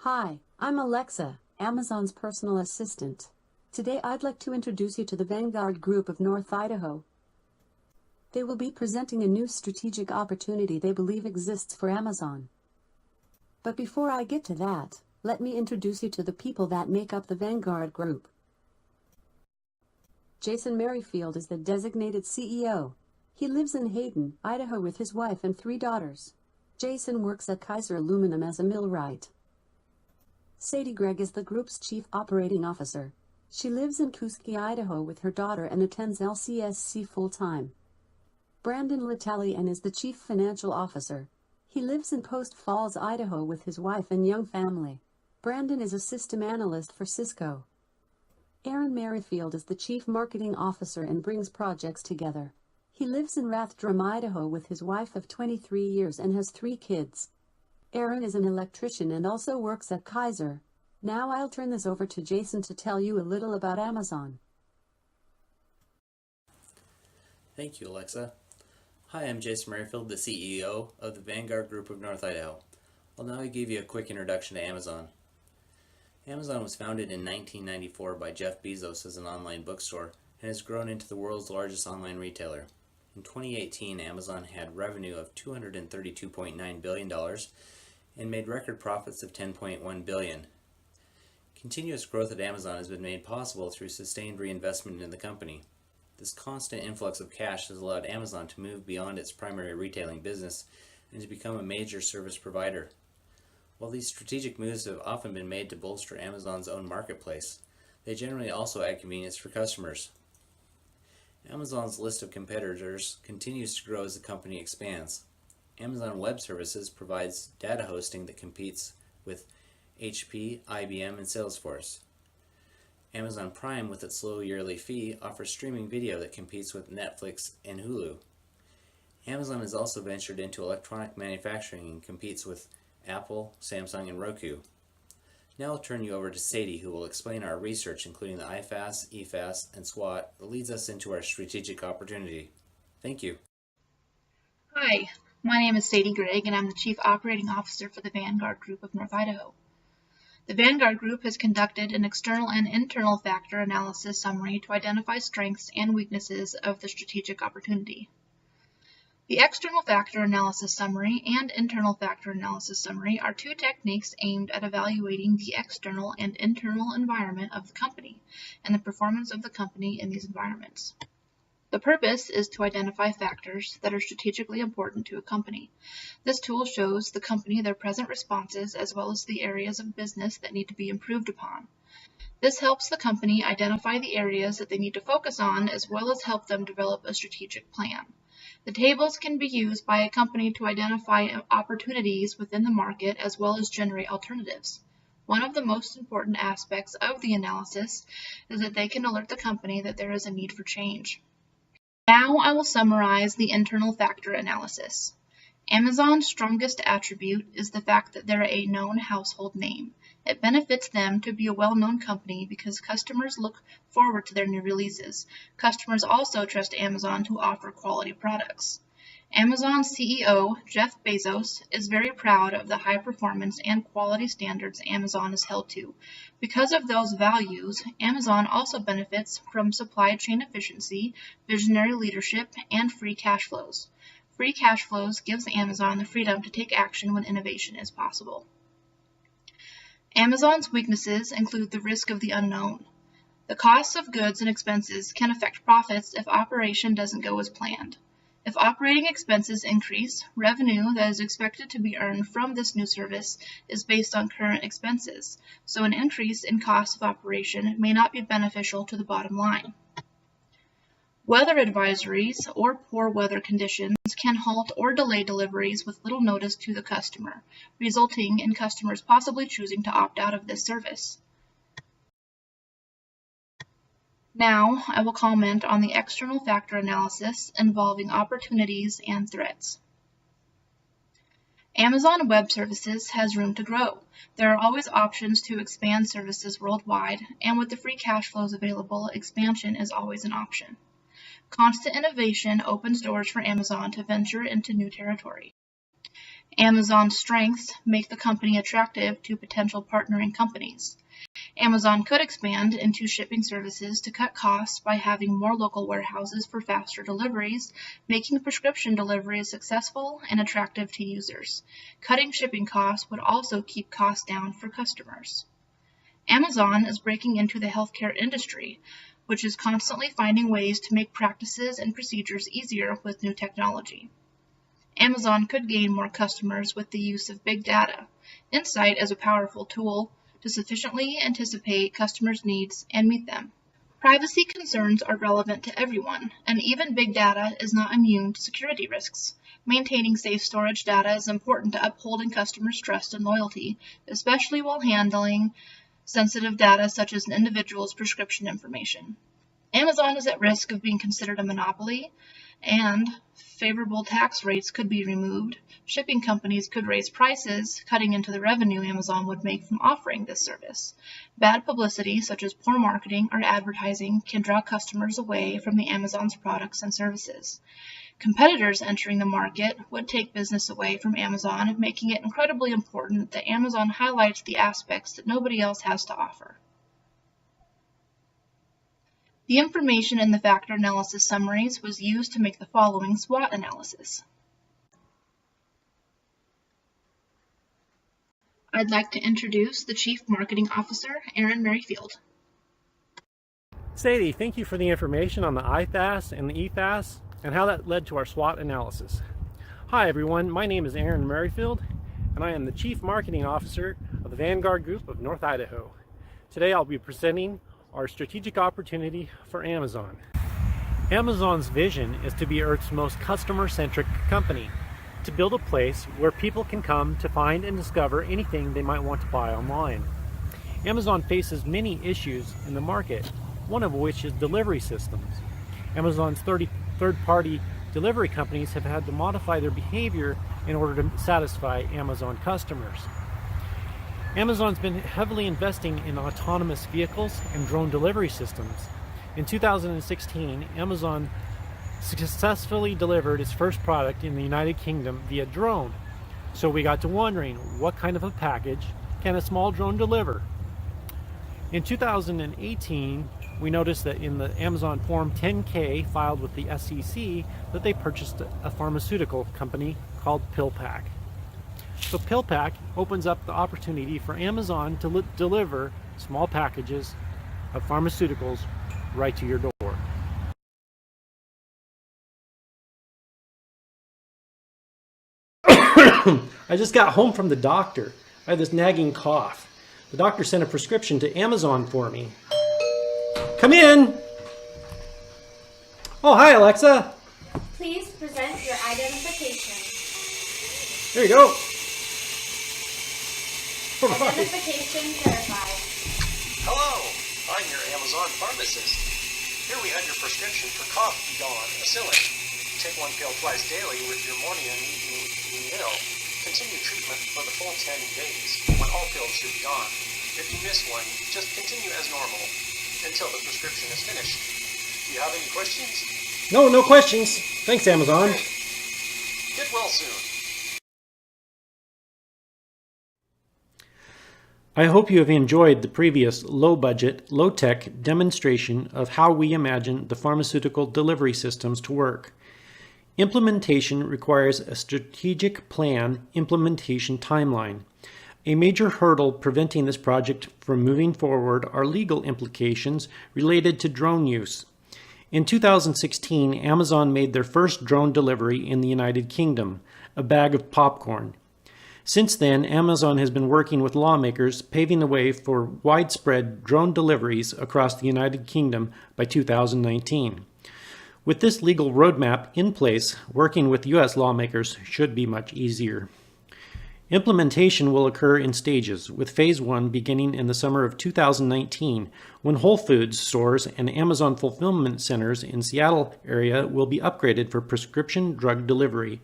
Hi, I'm Alexa, Amazon's personal assistant. Today I'd like to introduce you to the Vanguard Group of North Idaho. They will be presenting a new strategic opportunity they believe exists for Amazon. But before I get to that, let me introduce you to the people that make up the Vanguard Group. Jason Merrifield is the designated CEO. He lives in Hayden, Idaho with his wife and 3 daughters. Jason works at Kaiser Aluminum as a millwright. Sadie Gregg is the group's chief operating officer. She lives in Kuski, Idaho with her daughter and attends LCSC full-time. Brandon Latalian is the chief financial officer. He lives in Post Falls, Idaho with his wife and young family. Brandon is a system analyst for Cisco. Aaron Merrifield is the chief marketing officer and brings projects together. He lives in Rathdrum, Idaho with his wife of 23 years and has 3 kids. Aaron is an electrician and also works at Kaiser. Now I'll turn this over to Jason to tell you a little about Amazon. Thank you, Alexa. Hi, I'm Jason Merrifield, the CEO of the Vanguard Group of North Idaho. I'll now give you a quick introduction to Amazon. Amazon was founded in 1994 by Jeff Bezos as an online bookstore and has grown into the world's largest online retailer. In 2018, Amazon had revenue of $232.9 billion and made record profits of $10.1 billion. Continuous growth at Amazon has been made possible through sustained reinvestment in the company. This constant influx of cash has allowed Amazon to move beyond its primary retailing business and to become a major service provider. While these strategic moves have often been made to bolster Amazon's own marketplace, they generally also add convenience for customers. Amazon's list of competitors continues to grow as the company expands. Amazon Web Services provides data hosting that competes with HP, IBM, and Salesforce. Amazon Prime, with its low yearly fee, offers streaming video that competes with Netflix and Hulu. Amazon has also ventured into electronic manufacturing and competes with Apple, Samsung, and Roku. Now I'll turn you over to Sadie, who will explain our research, including the IFAS, EFAS, and SWOT, that leads us into our strategic opportunity. Thank you. Hi, my name is Sadie Gregg, and I'm the Chief Operating Officer for the Vanguard Group of North Idaho. The Vanguard Group has conducted an external and internal factor analysis summary to identify strengths and weaknesses of the strategic opportunity. The external factor analysis summary and internal factor analysis summary are 2 techniques aimed at evaluating the external and internal environment of the company and the performance of the company in these environments. The purpose is to identify factors that are strategically important to a company. This tool shows the company their present responses as well as the areas of business that need to be improved upon. This helps the company identify the areas that they need to focus on as well as help them develop a strategic plan. The tables can be used by a company to identify opportunities within the market as well as generate alternatives. One of the most important aspects of the analysis is that they can alert the company that there is a need for change. Now I will summarize the internal factor analysis. Amazon's strongest attribute is the fact that they're a known household name. It benefits them to be a well-known company because customers look forward to their new releases. Customers also trust Amazon to offer quality products. Amazon's CEO, Jeff Bezos, is very proud of the high performance and quality standards Amazon is held to. Because of those values, Amazon also benefits from supply chain efficiency, visionary leadership, and free cash flows. Free cash flows gives Amazon the freedom to take action when innovation is possible. Amazon's weaknesses include the risk of the unknown. The costs of goods and expenses can affect profits if operation doesn't go as planned. If operating expenses increase, revenue that is expected to be earned from this new service is based on current expenses, so an increase in cost of operation may not be beneficial to the bottom line. Weather advisories or poor weather conditions can halt or delay deliveries with little notice to the customer, resulting in customers possibly choosing to opt out of this service. Now, I will comment on the external factor analysis involving opportunities and threats. Amazon Web Services has room to grow. There are always options to expand services worldwide, and with the free cash flows available, expansion is always an option. Constant innovation opens doors for Amazon to venture into new territory. Amazon's strengths make the company attractive to potential partnering companies. Amazon could expand into shipping services to cut costs by having more local warehouses for faster deliveries, making prescription deliveries successful and attractive to users. Cutting shipping costs would also keep costs down for customers. Amazon is breaking into the healthcare industry, which is constantly finding ways to make practices and procedures easier with new technology. Amazon could gain more customers with the use of big data. Insight is a powerful tool to sufficiently anticipate customers' needs and meet them. Privacy concerns are relevant to everyone, and even big data is not immune to security risks. Maintaining safe storage data is important to upholding customers' trust and loyalty, especially while handling sensitive data such as an individual's prescription information. Amazon is at risk of being considered a monopoly, and favorable tax rates could be removed. Shipping companies could raise prices, cutting into the revenue Amazon would make from offering this service. Bad publicity, such as poor marketing or advertising, can draw customers away from the Amazon's products and services. Competitors entering the market would take business away from Amazon, making it incredibly important that Amazon highlights the aspects that nobody else has to offer. The information in the factor analysis summaries was used to make the following SWOT analysis. I'd like to introduce the Chief Marketing Officer, Aaron Merrifield. Sadie, thank you for the information on the IFAS and the EFAS and how that led to our SWOT analysis. Hi everyone, my name is Aaron Merrifield and I am the Chief Marketing Officer of the Vanguard Group of North Idaho. Today I'll be presenting our strategic opportunity for Amazon. Amazon's vision is to be Earth's most customer-centric company, to build a place where people can come to find and discover anything they might want to buy online. Amazon faces many issues in the market, one of which is delivery systems. Amazon's third-party delivery companies have had to modify their behavior in order to satisfy Amazon customers. Amazon's been heavily investing in autonomous vehicles and drone delivery systems. In 2016, Amazon successfully delivered its first product in the United Kingdom via drone. So we got to wondering, what kind of a package can a small drone deliver? In 2018, we noticed that in the Amazon Form 10K filed with the SEC that they purchased a pharmaceutical company called PillPack. So PillPack opens up the opportunity for Amazon to deliver small packages of pharmaceuticals right to your door. I just got home from the doctor. I had this nagging cough. The doctor sent a prescription to Amazon for me. Come in! Oh, hi Alexa! Please present your identification. There you go. Identification verified. Hello, I'm your Amazon pharmacist. Here we have your prescription for cough Dawn Acillin. Take one pill twice daily with your morning and evening meal. Continue treatment for the full 10 days when all pills should be gone. If you miss one, just continue as normal until the prescription is finished. Do you have any questions? No questions. Thanks, Amazon. Great. Get well soon. I hope you have enjoyed the previous low-budget, low-tech demonstration of how we imagine the pharmaceutical delivery systems to work. Implementation requires a strategic plan implementation timeline. A major hurdle preventing this project from moving forward are legal implications related to drone use. In 2016, Amazon made their first drone delivery in the United Kingdom, a bag of popcorn. Since then, Amazon has been working with lawmakers, paving the way for widespread drone deliveries across the United Kingdom by 2019. With this legal roadmap in place, working with U.S. lawmakers should be much easier. Implementation will occur in stages, with Phase 1 beginning in the summer of 2019, when Whole Foods stores and Amazon fulfillment centers in Seattle area will be upgraded for prescription drug delivery.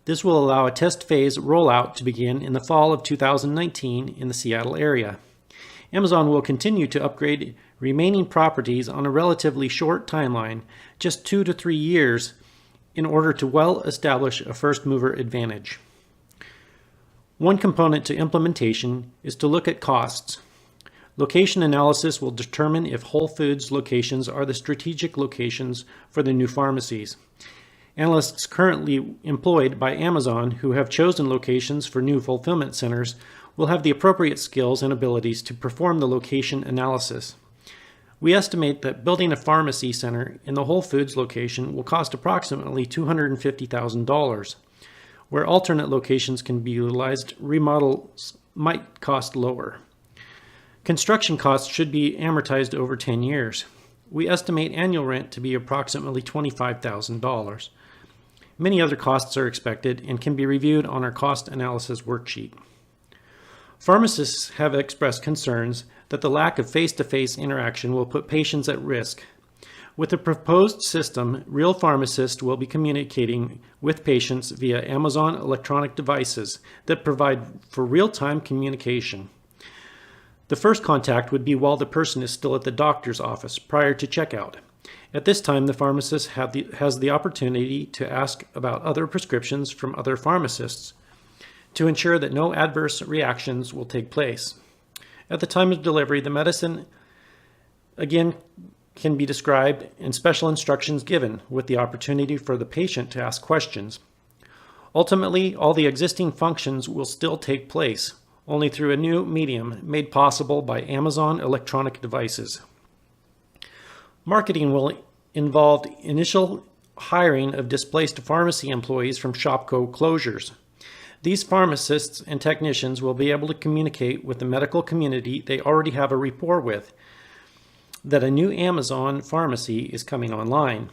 This will allow a test phase rollout to begin in the fall of 2019 in the Seattle area. Amazon will continue to upgrade remaining properties on a relatively short timeline, just 2 to 3 years, in order to well establish a first mover advantage. One component to implementation is to look at costs. Location analysis will determine if Whole Foods locations are the strategic locations for the new pharmacies. Analysts currently employed by Amazon who have chosen locations for new fulfillment centers will have the appropriate skills and abilities to perform the location analysis. We estimate that building a pharmacy center in the Whole Foods location will cost approximately $250,000. Where alternate locations can be utilized, remodels might cost lower. Construction costs should be amortized over 10 years. We estimate annual rent to be approximately $25,000. Many other costs are expected and can be reviewed on our cost analysis worksheet. Pharmacists have expressed concerns that the lack of face-to-face interaction will put patients at risk. With the proposed system, real pharmacists will be communicating with patients via Amazon electronic devices that provide for real-time communication. The first contact would be while the person is still at the doctor's office prior to checkout. At this time, the pharmacist has the opportunity to ask about other prescriptions from other pharmacists to ensure that no adverse reactions will take place. At the time of delivery, the medicine, again, can be described and special instructions given with the opportunity for the patient to ask questions. Ultimately, all the existing functions will still take place, only through a new medium made possible by Amazon electronic devices. Marketing will involve initial hiring of displaced pharmacy employees from Shopko closures. These pharmacists and technicians will be able to communicate with the medical community they already have a rapport with, that a new Amazon pharmacy is coming online.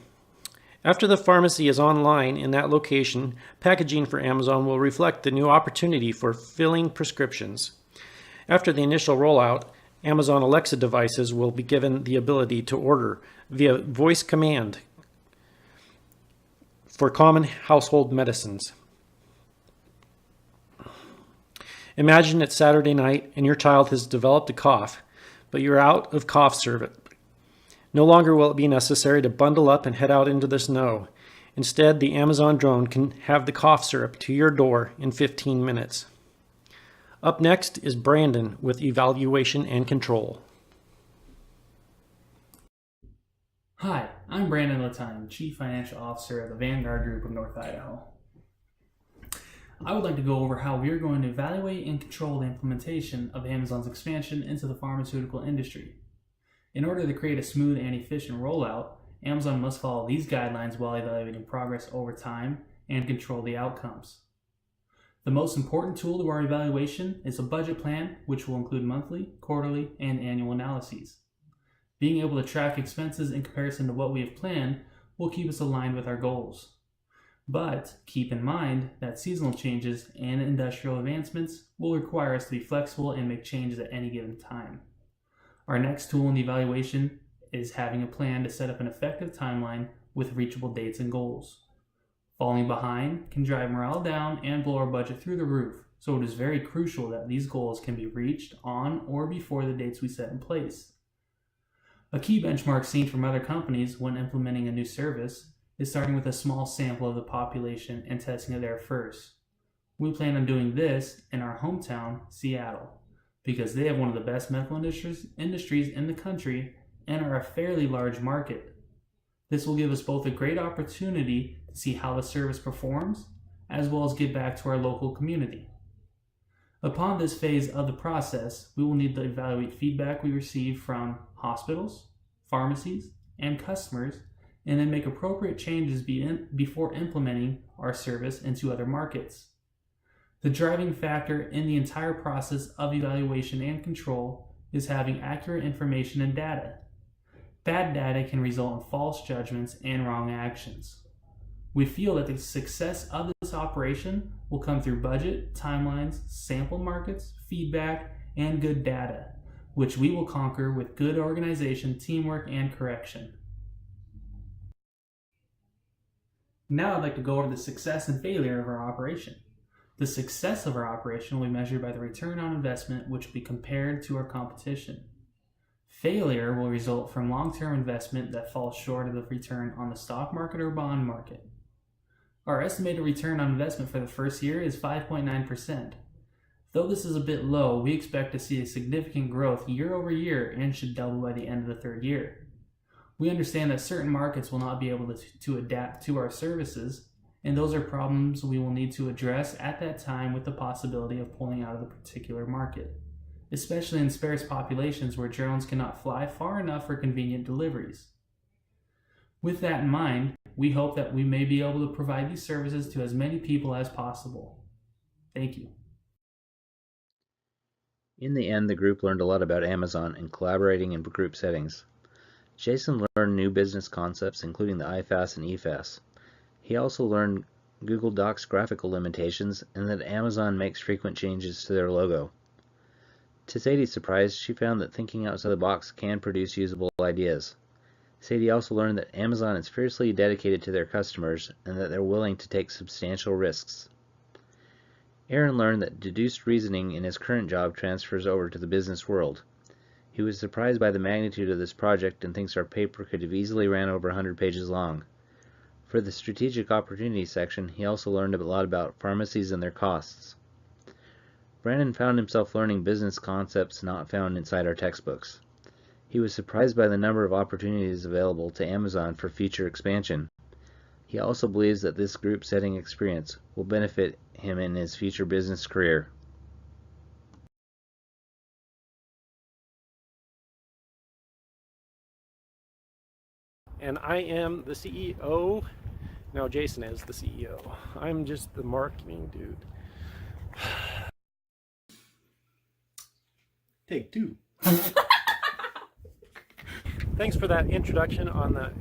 After the pharmacy is online in that location, packaging for Amazon will reflect the new opportunity for filling prescriptions. After the initial rollout, Amazon Alexa devices will be given the ability to order via voice command for common household medicines. Imagine it's Saturday night and your child has developed a cough, but you're out of cough syrup. No longer will it be necessary to bundle up and head out into the snow. Instead, the Amazon drone can have the cough syrup to your door in 15 minutes. Up next is Brandon with Evaluation and Control. Hi, I'm Brandon Latine, Chief Financial Officer of the Vanguard Group of North Idaho. I would like to go over how we are going to evaluate and control the implementation of Amazon's expansion into the pharmaceutical industry. In order to create a smooth and efficient rollout, Amazon must follow these guidelines while evaluating progress over time and control the outcomes. The most important tool to our evaluation is a budget plan, which will include monthly, quarterly, and annual analyses. Being able to track expenses in comparison to what we have planned will keep us aligned with our goals. But keep in mind that seasonal changes and industrial advancements will require us to be flexible and make changes at any given time. Our next tool in the evaluation is having a plan to set up an effective timeline with reachable dates and goals. Falling behind can drive morale down and blow our budget through the roof, so it is very crucial that these goals can be reached on or before the dates we set in place. A key benchmark seen from other companies when implementing a new service is starting with a small sample of the population and testing it there first. We plan on doing this in our hometown, Seattle, because they have one of the best medical industries in the country and are a fairly large market. This will give us both a great opportunity to see how the service performs, as well as give back to our local community. Upon this phase of the process, we will need to evaluate feedback we receive from hospitals, pharmacies, and customers, and then make appropriate changes before implementing our service into other markets. The driving factor in the entire process of evaluation and control is having accurate information and data. Bad data can result in false judgments and wrong actions. We feel that the success of this operation will come through budget, timelines, sample markets, feedback, and good data, which we will conquer with good organization, teamwork, and correction. Now I'd like to go over the success and failure of our operation. The success of our operation will be measured by the return on investment, which will be compared to our competition. Failure will result from long-term investment that falls short of the return on the stock market or bond market. Our estimated return on investment for the first year is 5.9%. Though this is a bit low, we expect to see a significant growth year over year and should double by the end of the third year. We understand that certain markets will not be able to adapt to our services, and those are problems we will need to address at that time with the possibility of pulling out of the particular market, especially in sparse populations where drones cannot fly far enough for convenient deliveries. With that in mind, we hope that we may be able to provide these services to as many people as possible. Thank you. In the end, the group learned a lot about Amazon and collaborating in group settings. Jason learned new business concepts, including the IFAS and EFAS. He also learned Google Docs graphical limitations and that Amazon makes frequent changes to their logo. To Sadie's surprise, she found that thinking outside the box can produce usable ideas. Sadie also learned that Amazon is fiercely dedicated to their customers and that they're willing to take substantial risks. Aaron learned that deduced reasoning in his current job transfers over to the business world. He was surprised by the magnitude of this project and thinks our paper could have easily ran over 100 pages long. For the strategic opportunity section, he also learned a lot about pharmacies and their costs. Brandon found himself learning business concepts not found inside our textbooks. He was surprised by the number of opportunities available to Amazon for future expansion. He also believes that this group setting experience will benefit him in his future business career. And I am the CEO. No, Jason is the CEO. I'm just the marketing dude. Take two. Thanks for that introduction on the